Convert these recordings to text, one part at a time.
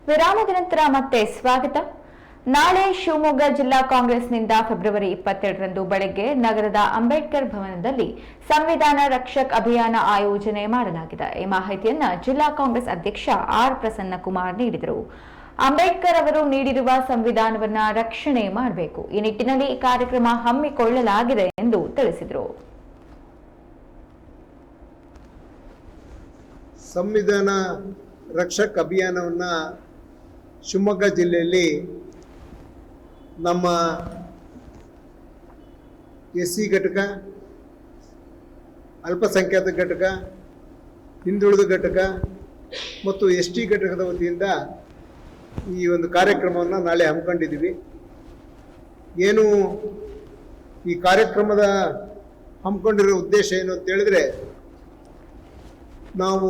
ವಿರಾಮದ ನಂತರ ಮತ್ತೆ ಸ್ವಾಗತ. ನಾಳೆ ಶಿವಮೊಗ್ಗ ಜಿಲ್ಲಾ ಕಾಂಗ್ರೆಸ್ನಿಂದ ಫೆಬ್ರವರಿ 22ರಂದು ಬೆಳಗ್ಗೆ ನಗರದ ಅಂಬೇಡ್ಕರ್ ಭವನದಲ್ಲಿ ಸಂವಿಧಾನ ರಕ್ಷಕ್ ಅಭಿಯಾನ ಆಯೋಜನೆ ಮಾಡಲಾಗಿದೆ. ಈ ಮಾಹಿತಿಯನ್ನು ಜಿಲ್ಲಾ ಕಾಂಗ್ರೆಸ್ ಅಧ್ಯಕ್ಷ ಆರ್ ಪ್ರಸನ್ನಕುಮಾರ್ ನೀಡಿದರು. ಅಂಬೇಡ್ಕರ್ ಅವರು ನೀಡಿರುವ ಸಂವಿಧಾನವನ್ನ ರಕ್ಷಣೆ ಮಾಡಬೇಕು, ಈ ನಿಟ್ಟಿನಲ್ಲಿ ಈ ಕಾರ್ಯಕ್ರಮ ಹಮ್ಮಿಕೊಳ್ಳಲಾಗಿದೆ ಎಂದು ತಿಳಿಸಿದರು. ಸಂವಿಧಾನ ರಕ್ಷಕ್ ಅಭಿಯಾನವನ್ನ ಶಿವಮೊಗ್ಗ ಜಿಲ್ಲೆಯಲ್ಲಿ ನಮ್ಮ ಎಸ್ಸಿ ಘಟಕ, ಅಲ್ಪಸಂಖ್ಯಾತ ಘಟಕ, ಹಿಂದುಳಿದ ಘಟಕ ಮತ್ತು ಎಸ್ಟಿ ಘಟಕದ ವತಿಯಿಂದ ಈ ಒಂದು ಕಾರ್ಯಕ್ರಮವನ್ನು ನಾಳೆ ಹಮ್ಮಿಕೊಂಡಿದ್ದೀವಿ. ಏನು ಈ ಕಾರ್ಯಕ್ರಮದ ಹಮ್ಮಿಕೊಂಡಿರೋ ಉದ್ದೇಶ ಏನು ಅಂತ ಹೇಳಿದ್ರೆ, ನಾವು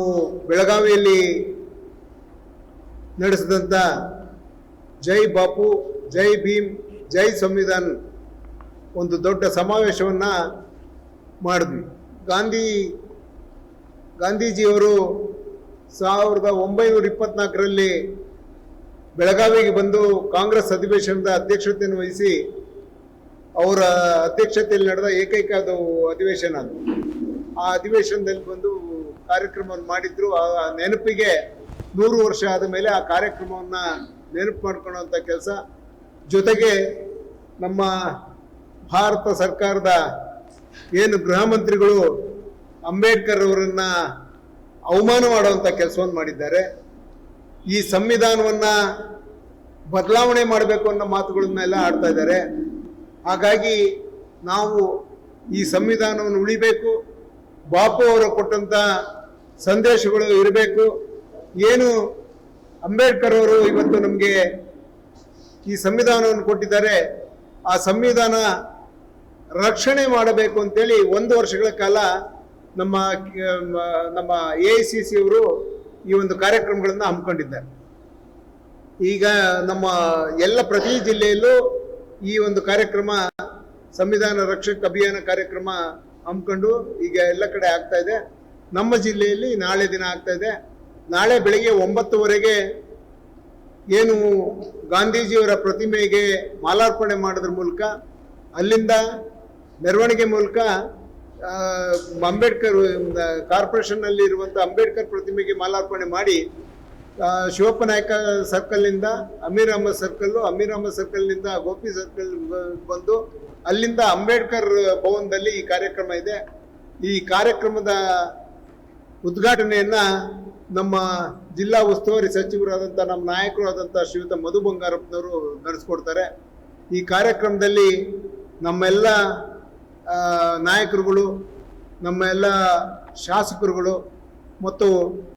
ಬೆಳಗಾವಿಯಲ್ಲಿ ನಡೆಸಿದಂಥ ಜೈ ಬಾಪು, ಜೈ ಭೀಮ್, ಜೈ ಸಂವಿಧಾನ್ ಒಂದು ದೊಡ್ಡ ಸಮಾವೇಶವನ್ನು ಮಾಡಿದ್ವಿ. ಗಾಂಧೀಜಿಯವರು 1924ರಲ್ಲಿ ಬೆಳಗಾವಿಗೆ ಬಂದು ಕಾಂಗ್ರೆಸ್ ಅಧಿವೇಶನದ ಅಧ್ಯಕ್ಷತೆಯನ್ನು ವಹಿಸಿ ಅವರ ಅಧ್ಯಕ್ಷತೆಯಲ್ಲಿ ನಡೆದ ಏಕೈಕ ಅಧಿವೇಶನ ಅದು. ಆ ಅಧಿವೇಶನದಲ್ಲಿ ಬಂದು ಕಾರ್ಯಕ್ರಮವನ್ನು ಮಾಡಿದ್ರು. ಆ ನೆನಪಿಗೆ 100 ವರ್ಷ ಆದ ಮೇಲೆ ಆ ಕಾರ್ಯಕ್ರಮವನ್ನು ನೆನಪು ಮಾಡ್ಕೊಳ್ಳುವಂಥ ಕೆಲಸ. ಜೊತೆಗೆ ನಮ್ಮ ಭಾರತ ಸರ್ಕಾರದ ಏನು ಗೃಹ ಮಂತ್ರಿಗಳು ಅಂಬೇಡ್ಕರ್ ಅವರನ್ನ ಅವಮಾನ ಮಾಡುವಂಥ ಕೆಲಸವನ್ನು ಮಾಡಿದ್ದಾರೆ. ಈ ಸಂವಿಧಾನವನ್ನು ಬದಲಾವಣೆ ಮಾಡಬೇಕು ಅನ್ನೋ ಮಾತುಗಳನ್ನೆಲ್ಲ ಆಡ್ತಾ ಇದ್ದಾರೆ. ಹಾಗಾಗಿ ನಾವು ಈ ಸಂವಿಧಾನವನ್ನು ಉಳಿಬೇಕು, ಬಾಪು ಅವರು ಕೊಟ್ಟಂಥ ಸಂದೇಶಗಳು ಇರಬೇಕು. ಏನು ಅಂಬೇಡ್ಕರ್ ಅವರು ಇವತ್ತು ನಮಗೆ ಈ ಸಂವಿಧಾನವನ್ನು ಕೊಟ್ಟಿದ್ದಾರೆ, ಆ ಸಂವಿಧಾನ ರಕ್ಷಣೆ ಮಾಡಬೇಕು ಅಂತೇಳಿ 1 ವರ್ಷಗಳ ಕಾಲ ನಮ್ಮ AICC ಅವರು ಈ ಒಂದು ಕಾರ್ಯಕ್ರಮಗಳನ್ನು ಹಮ್ಮಿಕೊಂಡಿದ್ದಾರೆ. ಈಗ ನಮ್ಮ ಪ್ರತಿ ಜಿಲ್ಲೆಯಲ್ಲೂ ಈ ಒಂದು ಕಾರ್ಯಕ್ರಮ, ಸಂವಿಧಾನ ರಕ್ಷಕ್ ಅಭಿಯಾನ ಕಾರ್ಯಕ್ರಮ ಹಮ್ಮಿಕೊಂಡು ಈಗ ಎಲ್ಲ ಕಡೆ ಆಗ್ತಾ ಇದೆ. ನಮ್ಮ ಜಿಲ್ಲೆಯಲ್ಲಿ ನಾಳೆ ದಿನ ಆಗ್ತಾ ಇದೆ. ನಾಳೆ ಬೆಳಿಗ್ಗೆ 9:00 ಏನು ಗಾಂಧೀಜಿಯವರ ಪ್ರತಿಮೆಗೆ ಮಾಲಾರ್ಪಣೆ ಮಾಡೋದ್ರ ಮೂಲಕ, ಅಲ್ಲಿಂದ ಮೆರವಣಿಗೆ ಮೂಲಕ ಅಂಬೇಡ್ಕರ್ ಕಾರ್ಪೊರೇಷನ್ನಲ್ಲಿ ಇರುವಂಥ ಅಂಬೇಡ್ಕರ್ ಪ್ರತಿಮೆಗೆ ಮಾಲಾರ್ಪಣೆ ಮಾಡಿ ಶಿವಪ್ಪ ನಾಯಕ ಸರ್ಕಲ್ನಿಂದ ಅಮೀರ್ ಅಹಮದ್ ಸರ್ಕಲ್ನಿಂದ ಗೋಪಿ ಸರ್ಕಲ್ ಬಂದು ಅಲ್ಲಿಂದ ಅಂಬೇಡ್ಕರ್ ಭವನದಲ್ಲಿ ಈ ಕಾರ್ಯಕ್ರಮ ಇದೆ. ಈ ಕಾರ್ಯಕ್ರಮದ ಉದ್ಘಾಟನೆಯನ್ನ ನಮ್ಮ ಜಿಲ್ಲಾ ಉಸ್ತುವಾರಿ ಸಚಿವರಾದಂಥ ನಮ್ಮ ನಾಯಕರು ಆದಂಥ ಶ್ರೀಯುತ ಮಧು ಬಂಗಾರಪ್ಪನವರು ನಡೆಸ್ಕೊಡ್ತಾರೆ. ಈ ಕಾರ್ಯಕ್ರಮದಲ್ಲಿ ನಮ್ಮೆಲ್ಲ ನಾಯಕರುಗಳು, ನಮ್ಮ ಎಲ್ಲ ಶಾಸಕರುಗಳು ಮತ್ತು